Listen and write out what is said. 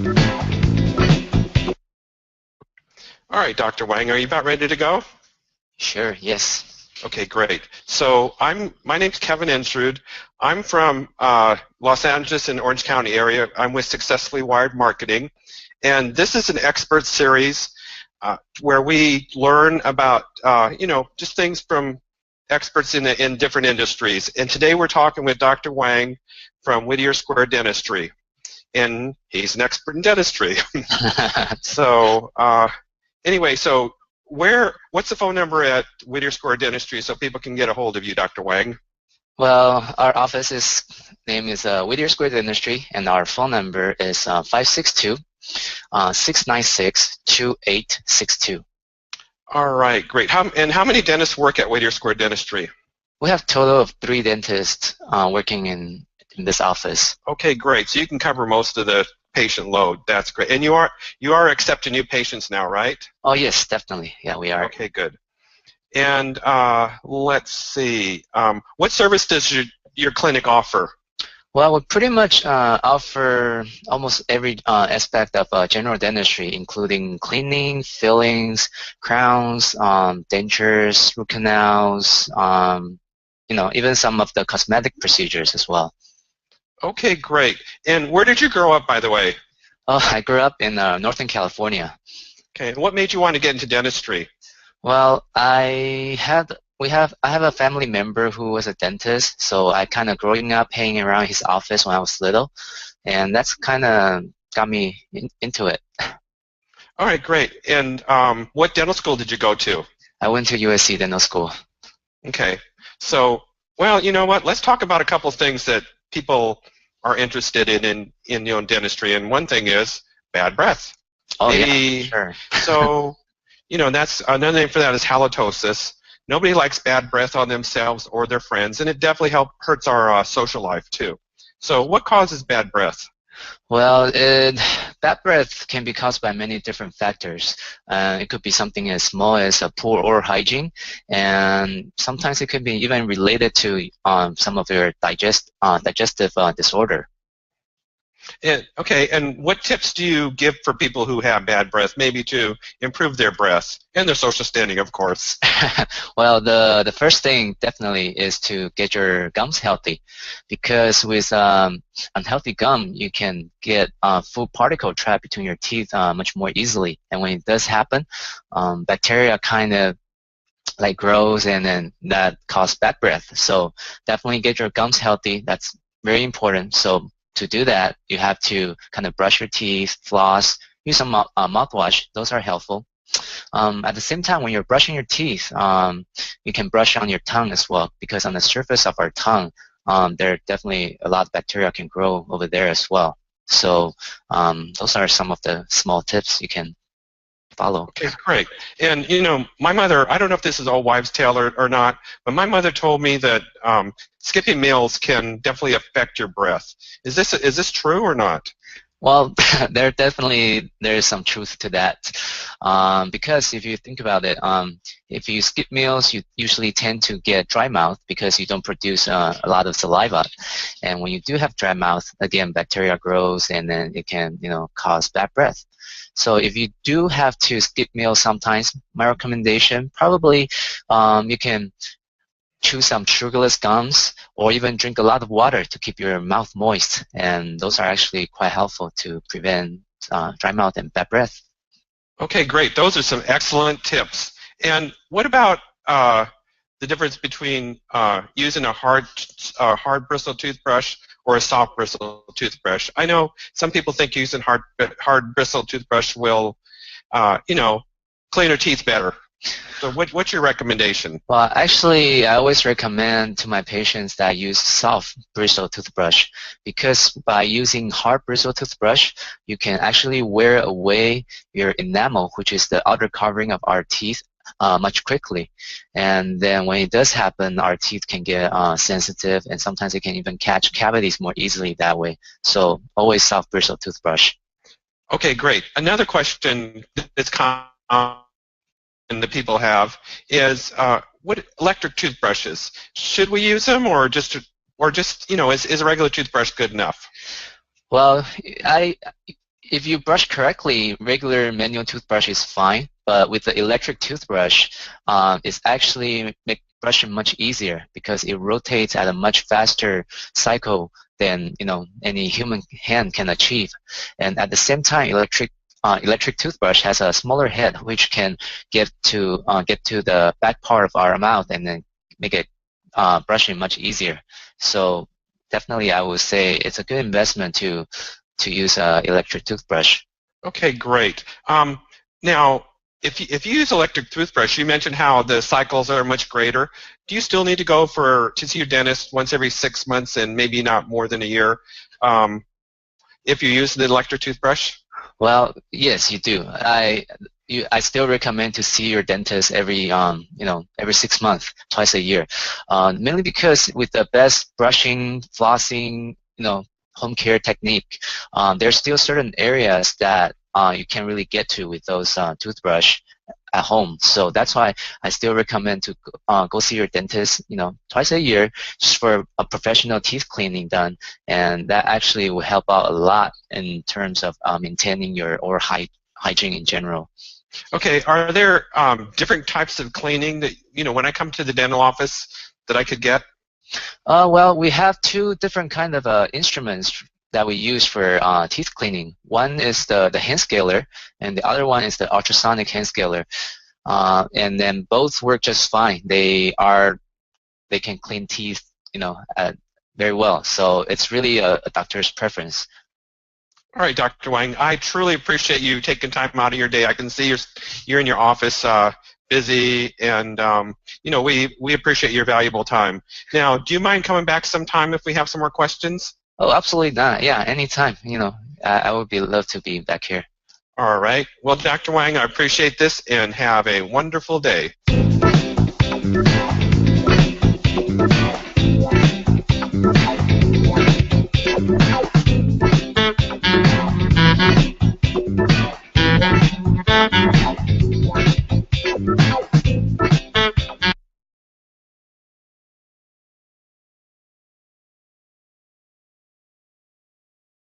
All right, Dr. Wang, are you about ready to go? Sure, yes. Okay, great. So my name's Kevin Ensrud. I'm from Los Angeles and Orange County area. I'm with Successfully Wired Marketing, and this is an expert series where we learn about just things from experts in different industries. And today we're talking with Dr. Wang from Whittier Square Dentistry, and he's an expert in dentistry. So anyway, so what's the phone number at Whittier Square Dentistry so people can get a hold of you, Dr. Wang? Well, our office's name is Whittier Square Dentistry, and our phone number is 562-696-2862. All right, great. How many dentists work at Whittier Square Dentistry? We have a total of 3 dentists working in this office. Okay, great. So you can cover most of the patient load. That's great. And you are accepting new patients now, right? Oh yes, definitely. Yeah, we are. Okay, good. And let's see. What service does your clinic offer? Well, we pretty much offer almost every aspect of general dentistry, including cleaning, fillings, crowns, dentures, root canals, even some of the cosmetic procedures as well. Okay, great. And where did you grow up, by the way? Oh, I grew up in Northern California. Okay, and what made you want to get into dentistry? Well, I have a family member who was a dentist, so I kind of growing up hanging around his office when I was little, and that's kind of got me into it. All right, great. And what dental school did you go to? I went to USC Dental School. Okay. So, well, you know what? Let's talk about a couple of things that people are interested in dentistry, and one thing is bad breath. Oh, yeah, sure. So, that's another name for that is halitosis. Nobody likes bad breath on themselves or their friends, and it definitely hurts our social life too. So, what causes bad breath? Well, bad breath can be caused by many different factors. It could be something as small as a poor oral hygiene, and sometimes it could be even related to some of your digestive disorder. Okay, and what tips do you give for people who have bad breath, maybe to improve their breath and their social standing, of course? Well, the first thing definitely is to get your gums healthy, because with unhealthy gum, you can get food particle trapped between your teeth much more easily. And when it does happen, bacteria kind of like grows, and then that causes bad breath. So definitely get your gums healthy. That's very important. So to do that, you have to kind of brush your teeth, floss, use some mouthwash. Those are helpful. At the same time, when you're brushing your teeth, you can brush on your tongue as well, because on the surface of our tongue, there are definitely a lot of bacteria can grow over there as well. So those are some of the small tips you can follow. Okay, great. And my mother, I don't know if this is all wives' tale or not, but my mother told me that skipping meals can definitely affect your breath. Is this true or not? Well, there is some truth to that, because if you think about it, if you skip meals, you usually tend to get dry mouth because you don't produce a lot of saliva, and when you do have dry mouth, again, bacteria grows, and then it can cause bad breath. So if you do have to skip meals sometimes, my recommendation probably you can chew some sugarless gums, or even drink a lot of water to keep your mouth moist, and those are actually quite helpful to prevent dry mouth and bad breath. Okay, great. Those are some excellent tips. And what about the difference between using a hard bristle toothbrush or a soft bristle toothbrush? I know some people think using hard bristle toothbrush will, clean your teeth better. So what's your recommendation? Well, actually, I always recommend to my patients that I use soft bristle toothbrush, because by using hard bristle toothbrush, you can actually wear away your enamel, which is the outer covering of our teeth, much quickly. And then when it does happen, our teeth can get sensitive, and sometimes it can even catch cavities more easily that way. So always soft bristle toothbrush. Okay, great. Another question that's common that people have is what electric toothbrushes, should we use them, or just is a regular toothbrush good enough? Well, if you brush correctly, regular manual toothbrush is fine, but with the electric toothbrush, it's actually make brushing much easier because it rotates at a much faster cycle than any human hand can achieve. And at the same time, electric toothbrush has a smaller head which can get to the back part of our mouth and then make it brushing much easier. So definitely, I would say it's a good investment to use an electric toothbrush. Okay, great. Now, if you use electric toothbrush, you mentioned how the cycles are much greater. Do you still need to go to see your dentist once every 6 months and maybe not more than a year if you use the electric toothbrush? Well, yes, you do. I still recommend to see your dentist every 6 months, twice a year, mainly because with the best brushing, flossing, home care technique, there's still certain areas that you can't really get to with those toothbrush at home. So that's why I still recommend to go see your dentist, twice a year, just for a professional teeth cleaning done, and that actually will help out a lot in terms of maintaining your oral hygiene in general. Okay, are there different types of cleaning that, when I come to the dental office that I could get? Well, we have two different kind of instruments that we use for teeth cleaning. One is the hand scaler, and the other one is the ultrasonic hand scaler. And then both work just fine. They can clean teeth, very well. So it's really a doctor's preference. All right, Dr. Wang, I truly appreciate you taking time out of your day. I can see you're in your office busy, and we appreciate your valuable time. Now, do you mind coming back sometime if we have some more questions? Oh, absolutely not. Yeah, anytime. I would love to be back here. All right. Well, Dr. Wang, I appreciate this, and have a wonderful day.